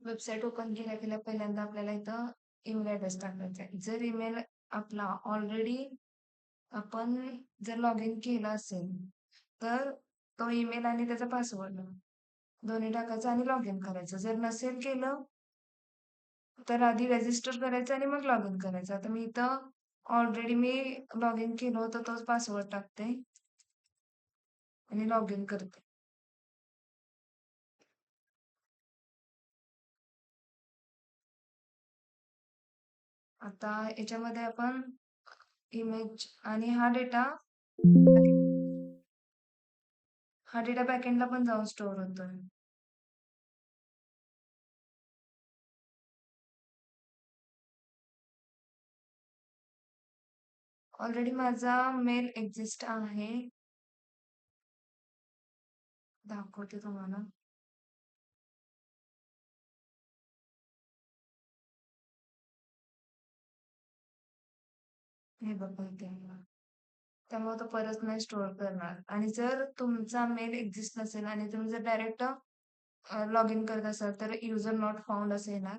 Website open केल्या पहिल्यांदा आपल्याला इथं ईमेल ॲड्रेस टाकायचा आहे. जर ईमेल आपला ऑलरेडी आपण जर लॉग इन केलं असेल, तर तो ईमेल आणि त्याचा पासवर्ड दोन्ही टाकायचा आणि लॉग इन करायचं. जर नसेल केलं, तर आधी रजिस्टर करायचं आणि मग लॉग इन करायचं. आता मी इथं ऑलरेडी मी लॉग इन केलं होतं, तोच पासवर्ड टाकते आणि लॉग इन करते. आता याच्यामध्ये आपण इमेज आणि हा डेटा बॅकएंडला पण जाऊन स्टोअर होतोय. ऑलरेडी माझा मेल एक्झिस्ट आहे. दाखवते तुम्हाला. हे बघा इथे आहे. त्यामुळे तो परत नाही स्टोअर करणार. आणि जर तुमचा मेल एक्झिस्ट नसेल आणि तुम्ही जर डायरेक्ट लॉग इन करत असाल, तर युजर नॉट फाउंड असं येणार.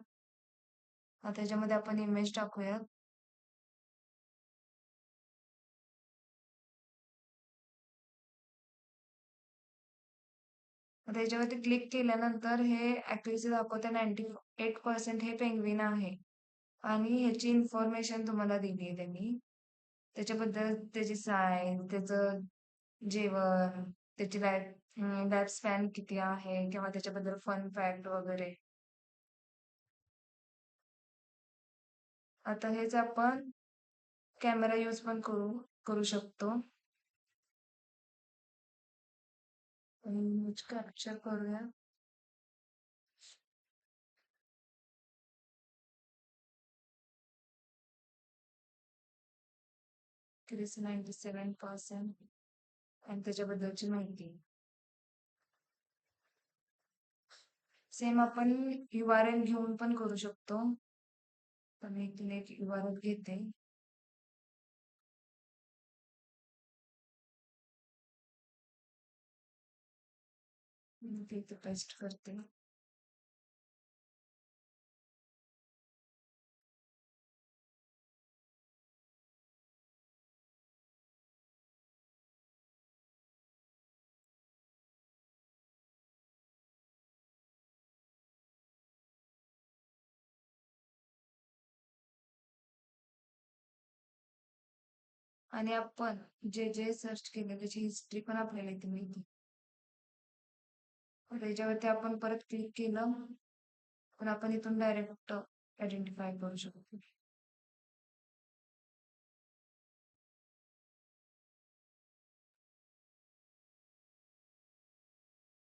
आता त्याच्यामध्ये आपण इमेज टाकूयात. आता याच्यावरती क्लिक केल्यानंतर हे ऍक्युरेसी दाखवते 98% हे पेंग्विन आहे. आणि ह्याची इन्फॉर्मेशन तुम्हाला दिली आहे त्यांनी. त्याच्याबद्दल त्याची साईज, त्याचं जेवण, त्याची लाईफ स्पॅन किती आहे किंवा त्याच्याबद्दल फन फॅक्ट वगैरे. आता हेच आपण कॅमेरा यूज पण करू शकतो. इमेज कॅप्चर करूया. क्रिस 97% आणि त्याच्याबद्दलची माहिती. सेम आपण URL घेऊन पण करू शकतो. तर मी इथून एक URL घेते. इथे पेस्ट करते. आणि आपण जे जे सर्च केलं त्याची हिस्ट्री पण आपल्याला इथे मिळते. त्याच्यावरती आपण परत क्लिक केलं तर आपण इथून डायरेक्ट आयडेंटिफाय करू शकतो.